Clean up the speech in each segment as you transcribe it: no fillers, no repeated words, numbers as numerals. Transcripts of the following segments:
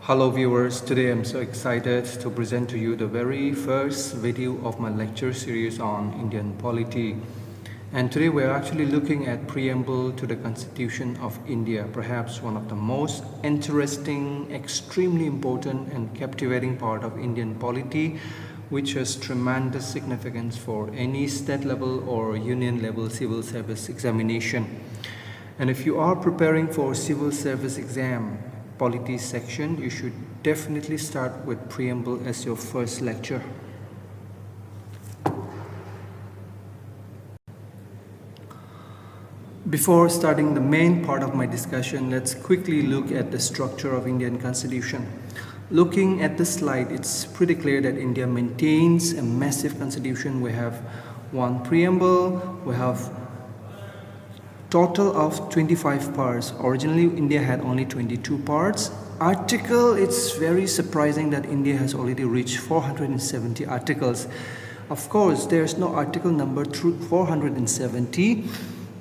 Hello viewers, today I'm so excited to present to you the very first video of my lecture series on Indian polity. And today we're actually looking at preamble to the Constitution of India, perhaps one of the most interesting, extremely important and captivating part of Indian polity, which has tremendous significance for any state level or union level civil service examination. And if you are preparing for civil service exam, polity section, you should definitely start with preamble as your first lecture. Before starting the main part of my discussion, let's quickly look at the structure of Indian Constitution. Looking at the slide, it's pretty clear that India maintains a massive constitution. We have one preamble, we have total of 25 parts. Originally, India had only 22 parts. Article, it's very surprising that India has already reached 470 articles. Of course, there's no article number 470.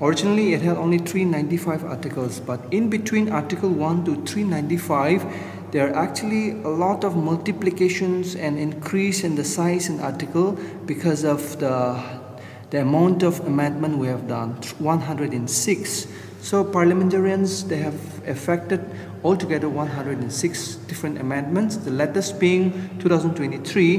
Originally, it had only 395 articles, but in between Article 1 to 395, there are actually a lot of multiplications and increase in the size in article because of the amount of amendment we have done, 106. So parliamentarians, they have effected altogether 106 different amendments, the latest being 2023,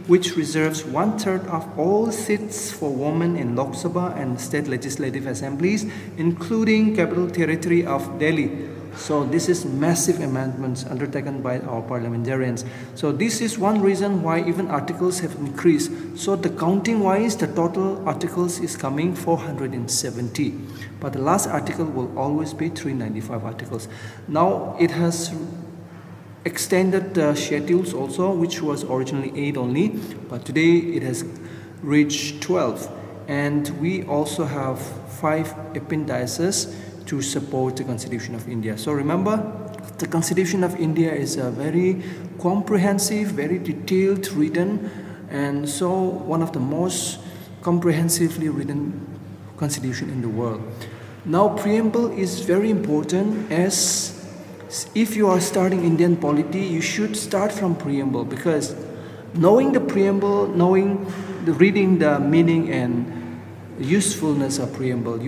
which reserves 1/3 of all seats for women in Lok Sabha and state legislative assemblies, including capital territory of Delhi. So this is massive amendments undertaken by our parliamentarians. So this is one reason why even articles have increased. So the counting wise, the total articles is coming 470. But the last article will always be 395 articles. Now it has extended the schedules also, which was originally 8 only, but today it has reached 12. And we also have 5 appendices to support the Constitution of India. So remember, the Constitution of India is a very comprehensive, very detailed written, and so one of the most comprehensively written constitution in the world. Now preamble is very important, as if you are starting Indian polity, you should start from preamble, because knowing the preamble, reading the meaning and usefulness of preamble,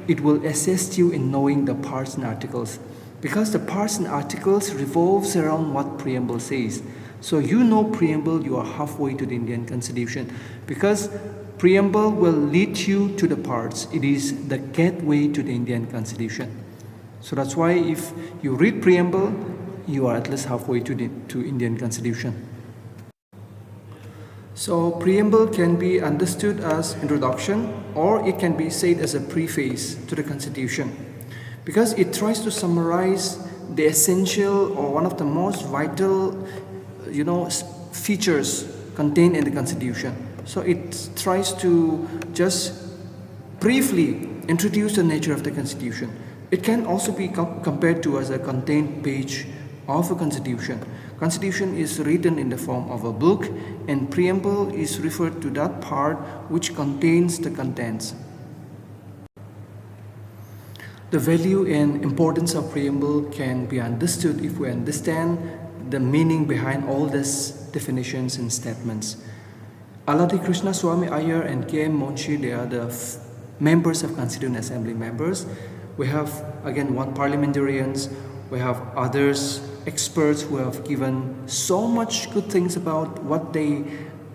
it will assist you in knowing the parts and articles, because the parts and articles revolves around what preamble says. So you know preamble, you are halfway to the Indian Constitution, because preamble will lead you to the parts. It is the gateway to the Indian Constitution. So that's why if you read preamble, you are at least halfway to Indian Constitution. So preamble can be understood as introduction, or it can be said as a preface to the Constitution, because it tries to summarize the essential or one of the most vital features contained in the Constitution. So it tries to just briefly introduce the nature of the Constitution. It can also be compared to as a contained page of a Constitution. Constitution is written in the form of a book, and preamble is referred to that part which contains the contents. The value and importance of preamble can be understood if we understand the meaning behind all these definitions and statements. Aladi Krishna Swami Iyer and K.M. Monshi, they are the members of Constituent Assembly members. We have again one parliamentarians, we have others experts who have given so much good things about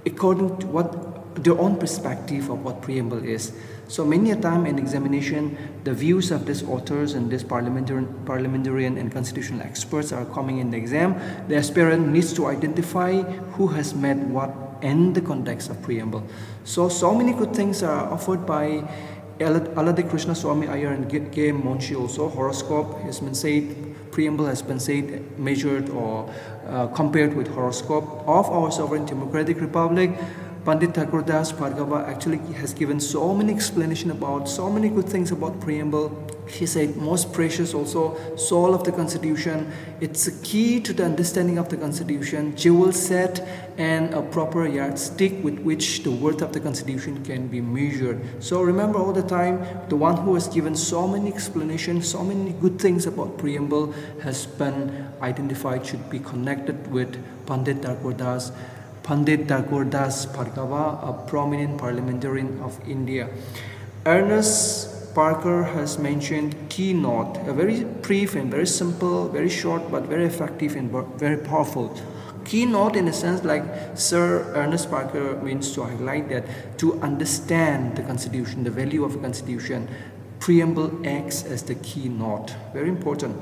according to what their own perspective of what preamble is. So many a time in examination, the views of these authors and these parliamentarian and constitutional experts are coming in the exam. The aspirant needs to identify who has met what in the context of preamble. So many good things are offered by Aladi Krishna Swami Iyer and K.M. Monshi also. Horoscope has been said, preamble has been said, measured or compared with horoscope of our sovereign democratic republic. Pandit Thakur Das Bhargava actually has given so many explanation about so many good things about preamble. He said, most precious also, soul of the Constitution. It's a key to the understanding of the Constitution, jewel set, and a proper yardstick with which the worth of the Constitution can be measured. So remember all the time, the one who has given so many explanations, so many good things about preamble has been identified, should be connected with Pandit Tagore Das Bhargava, a prominent parliamentarian of India. Ernest Parker has mentioned keynote, a very brief and very simple, very short, but very effective and very powerful. Keynote in a sense, like Sir Ernest Parker means to highlight that to understand the Constitution, the value of the Constitution, preamble acts as the keynote. Very important.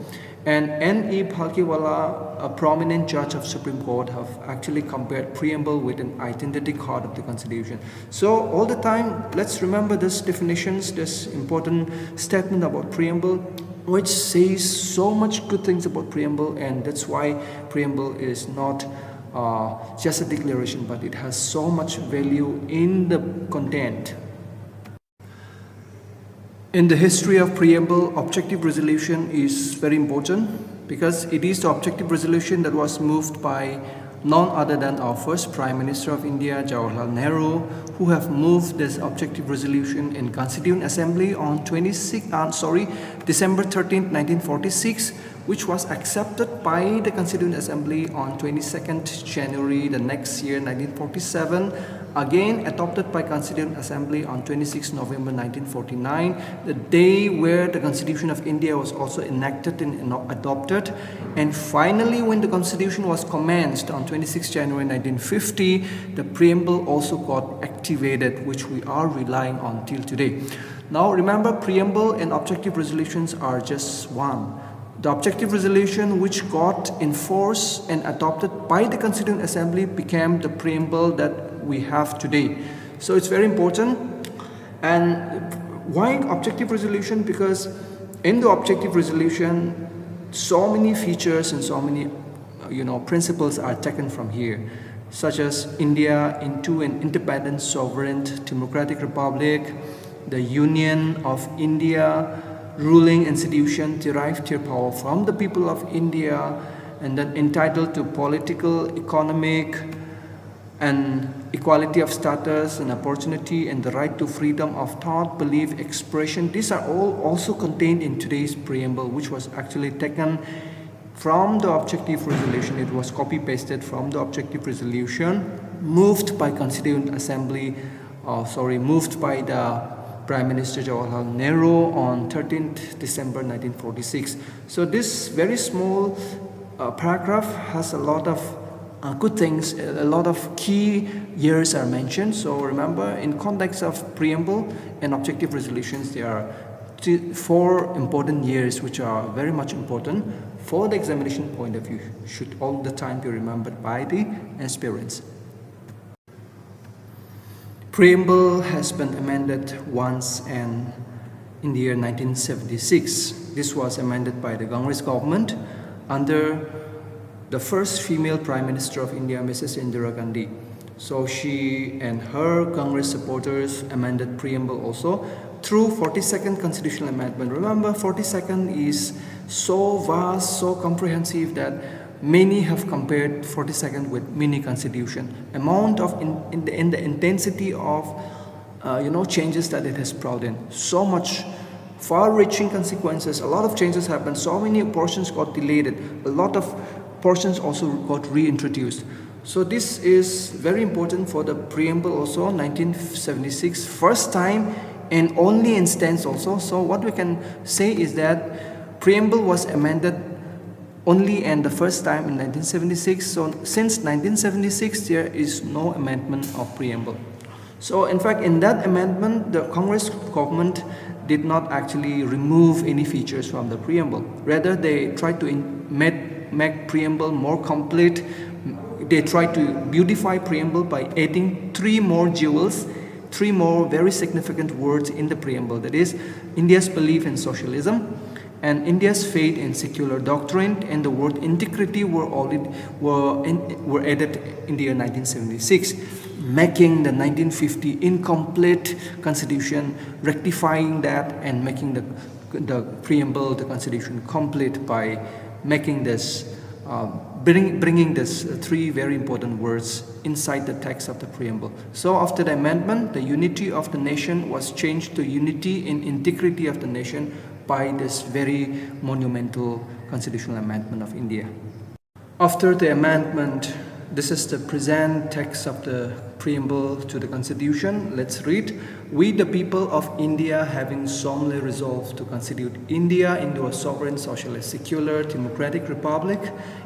And N.E. Bhalkewala, a prominent judge of Supreme Court, have actually compared preamble with an identity card of the Constitution. So all the time, let's remember these definitions, this important statement about preamble, which says so much good things about preamble, and that's why preamble is not just a declaration, but it has so much value in the content. In the history of preamble, objective resolution is very important because it is the objective resolution that was moved by none other than our first Prime Minister of India, Jawaharlal Nehru, who have moved this objective resolution in Constituent Assembly on December 13, 1946, which was accepted by the Constituent Assembly on 22nd January the next year, 1947, again adopted by Constituent Assembly on 26 November 1949, the day where the Constitution of India was also enacted and adopted, and finally when the Constitution was commenced on 26 January 1950, the preamble also got activated, which we are relying on till today. Now remember, preamble and objective resolutions are just one. The objective resolution which got enforced and adopted by the Constituent Assembly became the preamble that we have today. So it's very important. And why objective resolution? Because in the objective resolution, so many features and so many principles are taken from here, such as India into an independent, sovereign, democratic republic, the Union of India, ruling institution derived their power from the people of India, and then entitled to political, economic, and equality of status and opportunity, and the right to freedom of thought, belief, expression. These are all also contained in today's preamble, which was actually taken from the objective resolution. It was copy-pasted from the objective resolution moved by Constituent Assembly, moved by the Prime Minister Jawaharlal Nehru on 13th December 1946. So this very small paragraph has a lot of good things, a lot of key years are mentioned. So remember, in context of preamble and objective resolutions, there are four important years which are very much important for the examination point of view, should all the time be remembered by the aspirants. Preamble has been amended once, and in the year 1976. This was amended by the Congress government under the first female Prime Minister of India, Mrs. Indira Gandhi. So she and her Congress supporters amended preamble also through 42nd constitutional amendment. Remember, 42nd is so vast, so comprehensive that many have compared 42nd with mini constitution. Amount of in the intensity of changes that it has brought in. So much far-reaching consequences. A lot of changes happened. So many portions got deleted. A lot of portions also got reintroduced. So this is very important for the preamble also, 1976, first time and only instance also. So what we can say is that preamble was amended only and the first time in 1976. So since 1976, there is no amendment of preamble. So in fact, in that amendment, the Congress government did not actually remove any features from the preamble. Rather, they tried to make preamble more complete. They tried to beautify preamble by adding three more jewels, three more very significant words in the preamble. That is, India's belief in socialism, and India's faith in secular doctrine, and the word integrity were added in the year 1976, making the 1950 incomplete constitution, rectifying that, and making the the preamble, the Constitution complete by making this, bringing this three very important words inside the text of the preamble. So after the amendment, the unity of the nation was changed to unity in integrity of the nation by this very monumental constitutional amendment of India. After the amendment, this is the present text of the preamble to the Constitution. Let's read. We, the people of India, having solemnly resolved to constitute India into a sovereign, socialist, secular, democratic republic,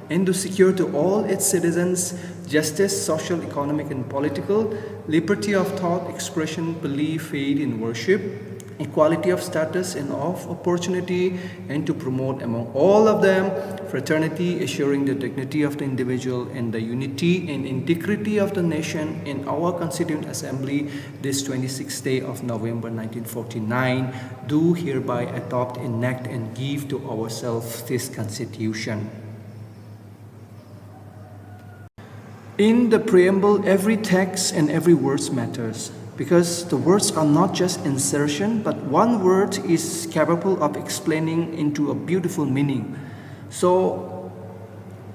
and to secure to all its citizens justice, social, economic, and political, liberty of thought, expression, belief, faith, and worship, equality of status and of opportunity, and to promote among all of them fraternity, assuring the dignity of the individual and the unity and integrity of the nation, in our Constituent Assembly this 26th day of November 1949, do hereby adopt, enact, and give to ourselves this Constitution. In the preamble, every text and every word matters, because the words are not just insertion, but one word is capable of explaining into a beautiful meaning. So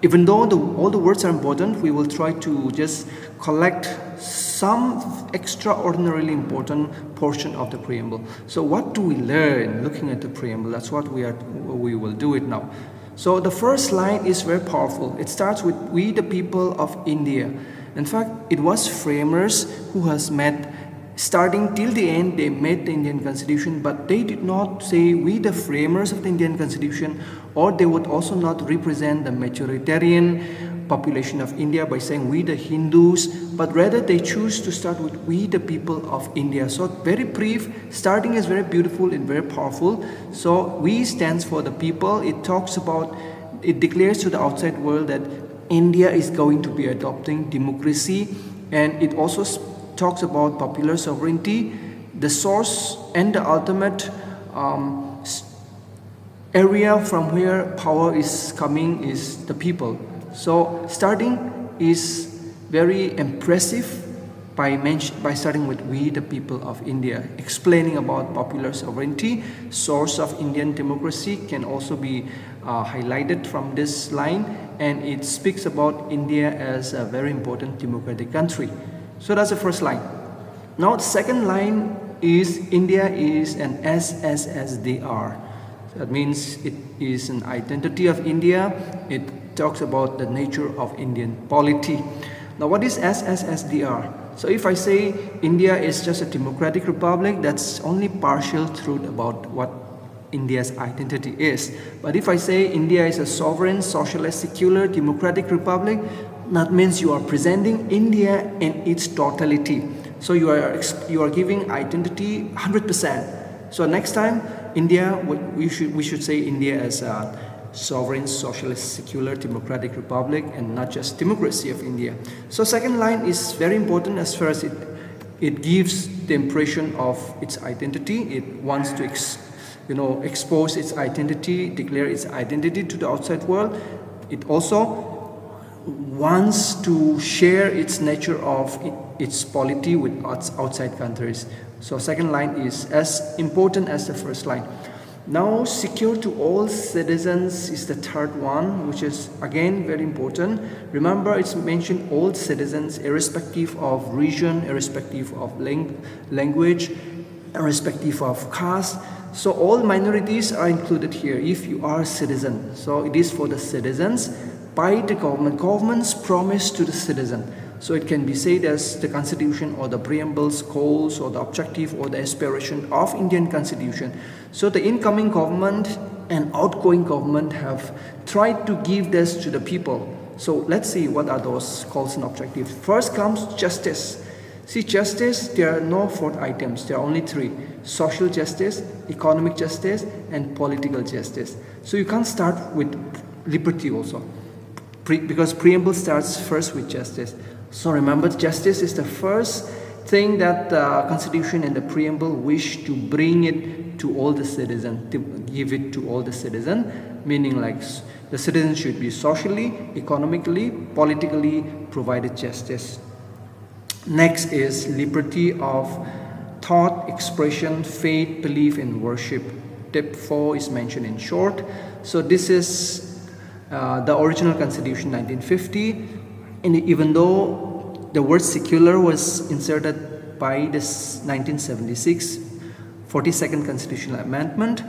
even though all the words are important, we will try to just collect some extraordinarily important portion of the preamble. So what do we learn looking at the preamble? That's what we will do it now. So the first line is very powerful. It starts with "We the people of India." In fact, it was framers who has met. Starting till the end, they made the Indian Constitution, but they did not say "we the framers of the Indian Constitution," or they would also not represent the majoritarian population of India by saying "we the Hindus," but rather they choose to start with "we the people of India." So very brief, starting is very beautiful and very powerful. So "we" stands for the people. It talks about, it declares to the outside world that India is going to be adopting democracy, and it also talks about popular sovereignty. The source and the ultimate area from where power is coming is the people. So starting is very impressive by starting with "we the people of India," explaining about popular sovereignty. Source of Indian democracy can also be highlighted from this line, and it speaks about India as a very important democratic country. So that's the first line. Now the second line is India is an SSSDR. That means it is an identity of India. It talks about the nature of Indian polity. Now what is SSSDR? So if I say India is just a democratic republic, that's only partial truth about what India's identity is. But if I say India is a sovereign, socialist, secular, democratic republic, that means you are presenting India in its totality. So you are giving identity 100%. So next time, India, we should say India as a sovereign, socialist, secular, democratic republic, and not just democracy of India. So second line is very important as far as it gives the impression of its identity. It wants to expose its identity, declare its identity to the outside world. It also wants to share its nature of its polity with outside countries. So second line is as important as the first line. Now secure to all citizens is the third one, which is again very important. Remember, it's mentioned all citizens irrespective of region, irrespective of language, irrespective of caste. So all minorities are included here if you are a citizen. So it is for the citizens by the government's promise to the citizen. So it can be said as the Constitution or the preamble's goals or the objective or the aspiration of Indian Constitution. So the incoming government and outgoing government have tried to give this to the people. So let's see what are those goals and objectives. First comes justice. See, justice, there are no fourth items. There are only three: social justice, economic justice, and political justice. So you can't start with liberty also, because preamble starts first with justice. So remember, justice is the first thing that the Constitution and the preamble wish to bring it to all the citizens, to give it to all the citizens, meaning like the citizens should be socially, economically, politically provided justice. Next is liberty of thought, expression, faith, belief, and worship. tip 4 is mentioned in short. So this is the original constitution 1950, and even though the word secular was inserted by this 1976 42nd constitutional amendment,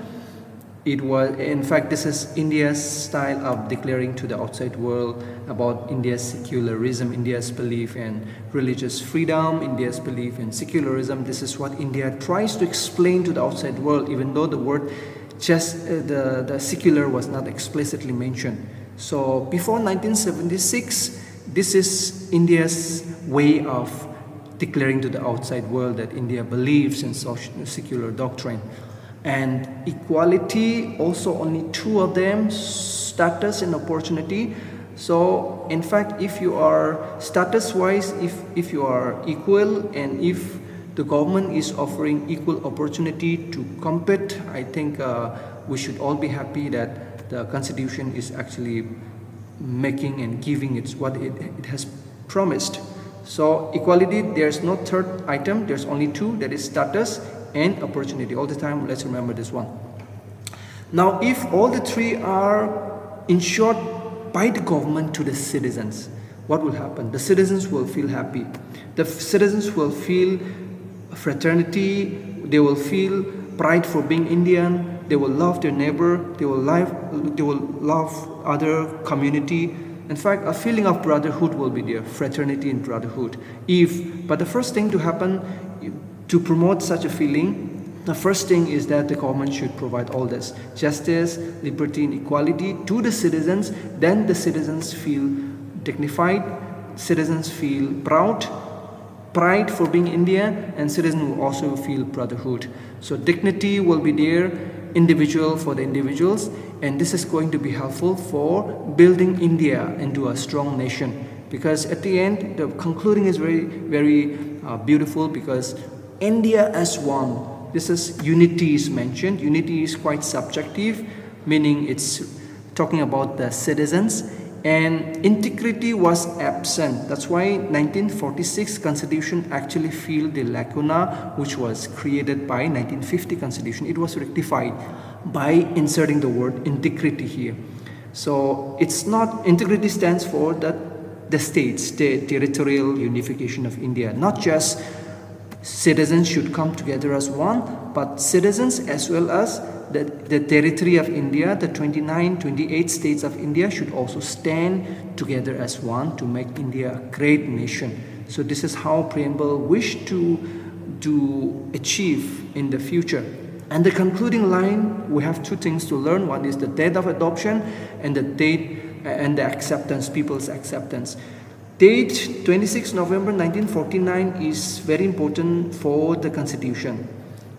it was, in fact, this is India's style of declaring to the outside world about India's secularism, India's belief in religious freedom, India's belief in secularism. This is what India tries to explain to the outside world, even though the word just the secular was not explicitly mentioned. So before 1976, this is India's way of declaring to the outside world that India believes in secular doctrine. And equality, also only two of them, status and opportunity. So in fact, if you are status-wise, if you are equal, and if the government is offering equal opportunity to compete, I think we should all be happy that the constitution is actually making and giving what it has promised. So equality, there's no third item, there's only two, that is status and opportunity. All the time, let's remember this one. Now, if all the three are ensured by the government to the citizens, what will happen? The citizens will feel happy. The citizens will feel fraternity. They will feel pride for being Indian. They will love their neighbor. They will love other community. In fact, a feeling of brotherhood will be there, fraternity and brotherhood. But the first thing to happen to promote such a feeling, the first thing is that the government should provide all this: justice, liberty, and equality to the citizens. Then the citizens feel dignified, citizens feel pride for being Indian, and citizens will also feel brotherhood. So dignity will be there, individual for the individuals, and this is going to be helpful for building India into a strong nation. Because at the end, the concluding is very, very beautiful, because India as one. This is unity is mentioned. Unity is quite subjective, meaning it's talking about the citizens, and integrity was absent. That's why 1946 constitution actually filled the lacuna which was created by 1950 constitution. It was rectified by inserting the word integrity here. So it's not, integrity stands for the states, the territorial unification of India. Not just citizens should come together as one, but citizens as well as the territory of India, the 28 states of India should also stand together as one to make India a great nation. So this is how Preamble wished to achieve in the future. And the concluding line, we have two things to learn. One is the date of adoption and the date and the acceptance, people's acceptance. Date 26 November 1949 is very important for the Constitution.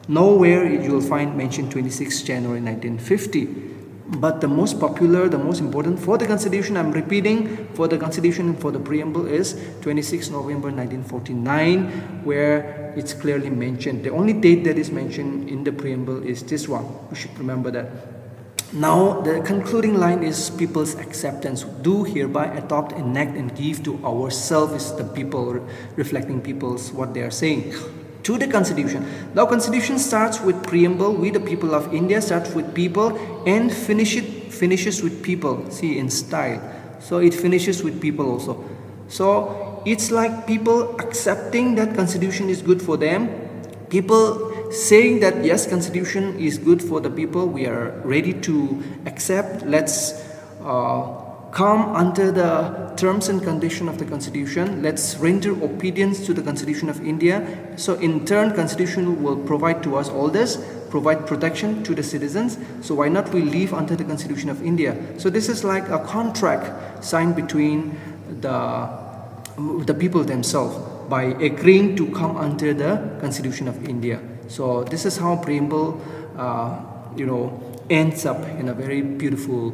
Nowhere you will find mentioned 26 January 1950. But the most popular, the most important for the Constitution, I'm repeating, for the Constitution and for the Preamble is 26 November 1949, where it's clearly mentioned. The only date that is mentioned in the Preamble is this one. We should remember that. Now, the concluding line is people's acceptance. Do hereby adopt, enact, and give to ourselves, is the people, reflecting people's what they are saying to the Constitution. Now, Constitution starts with Preamble, we the people of India, starts with people and finishes with people. See, in style. So it finishes with people also. So it's like people accepting that Constitution is good for them. People saying that yes, Constitution is good for the people, we are ready to accept, let's come under the terms and conditions of the Constitution, let's render obedience to the Constitution of India. So in turn, Constitution will provide to us all this, provide protection to the citizens. So why not we live under the Constitution of India? So this is like a contract signed between the people themselves by agreeing to come under the Constitution of India. So this is how Preamble, ends up in a very beautiful,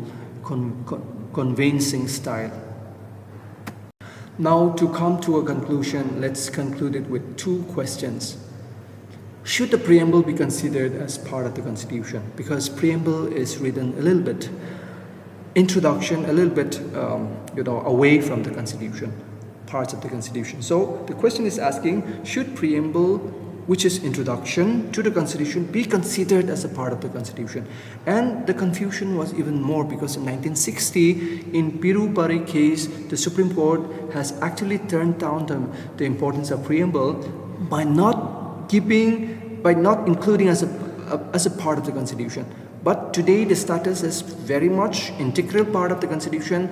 convincing style. Now, to come to a conclusion, let's conclude it with two questions. Should the Preamble be considered as part of the Constitution? Because Preamble is written a little bit introduction, a little bit, away from the Constitution, parts of the Constitution. So the question is asking, should Preamble which is introduction to the Constitution, be considered as a part of the Constitution. And the confusion was even more because in 1960, in Pirupari case, the Supreme Court has actually turned down the importance of preamble by not including as a part of the Constitution. But today the status is very much integral part of the Constitution,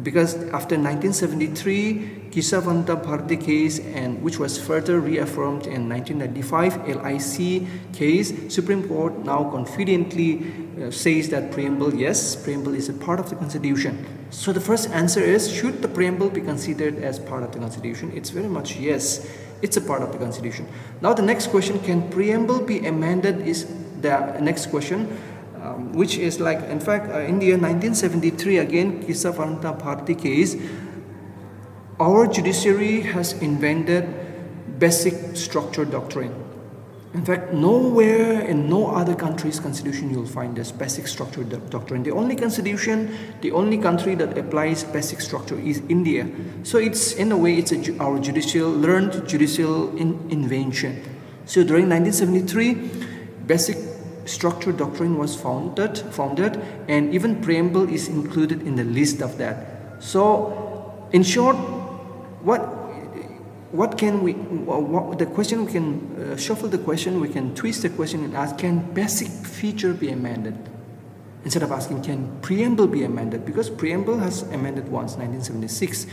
because after 1973 Kisavanta Bharti case, and which was further reaffirmed in 1995 LIC case, Supreme Court now confidently says that preamble is a part of the Constitution. So the first answer is, should the preamble be considered as part of the Constitution? It's very much yes, it's a part of the Constitution. Now the next question, can preamble be amended, is the next question, which is like, in fact, in the year 1973, again, Kisavanta Bharti case, our judiciary has invented basic structure doctrine. In fact, nowhere in no other country's constitution you'll find this basic structure doctrine. The only country that applies basic structure is India. So it's, in a way, it's our learned judicial invention. So during 1973, basic structure doctrine was founded, and even preamble is included in the list of that. So in short, what can we, the question we can shuffle the question, we can twist the question and ask, can basic feature be amended? Instead of asking, can preamble be amended? Because preamble has amended once, 1976.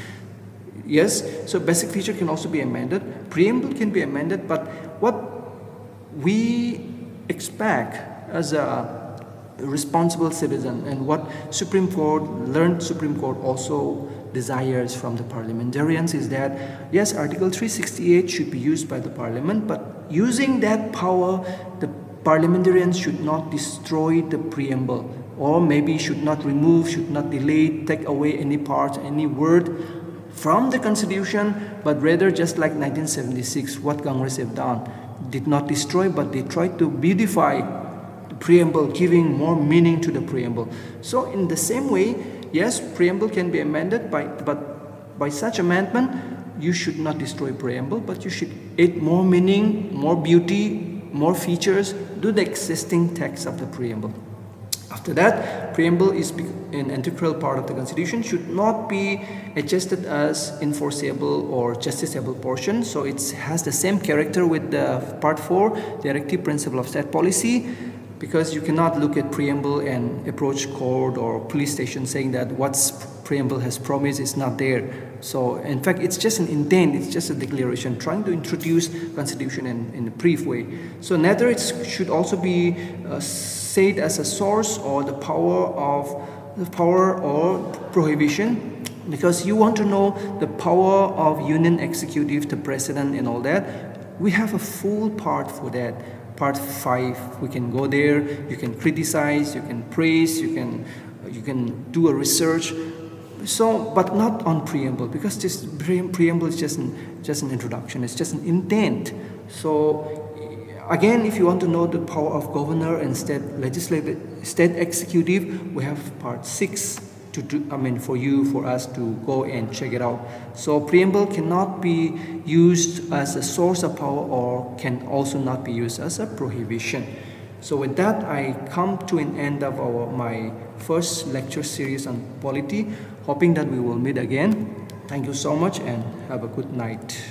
Yes, so basic feature can also be amended. Preamble can be amended, but what we expect as a responsible citizen, and what learned Supreme Court also desires from the parliamentarians, is that yes, Article 368 should be used by the parliament, but using that power, the parliamentarians should not destroy the preamble, or maybe should not remove, should not delete, take away any part, any word from the Constitution, but rather, just like 1976, what Congress have done, did not destroy, but they tried to beautify the preamble, giving more meaning to the preamble. So in the same way, yes, preamble can be amended, but by such amendment, you should not destroy preamble, but you should add more meaning, more beauty, more features to the existing text of the preamble. After that, preamble is an integral part of the Constitution, should not be adjusted as enforceable or justiciable portion. So it has the same character with the Part 4, Directive Principle of State Policy, because you cannot look at preamble and approach court or police station saying that what's preamble has promised is not there. So in fact, it's just an intent, it's just a declaration trying to introduce Constitution in a brief way. So neither it should also be said as a source or the power or prohibition, because you want to know the power of union executive, the president and all that. We have a full part for that. Part 5, we can go there, you can criticize, you can praise, you can do a research. So, but not on preamble, because this preamble is just an introduction, it's just an intent. So again, if you want to know the power of governor and state executive, we have part 6 for us to go and check it out. So preamble cannot be used as a source of power, or can also not be used as a prohibition. So with that, I come to an end of my first lecture series on polity, hoping that we will meet again. Thank you so much and have a good night.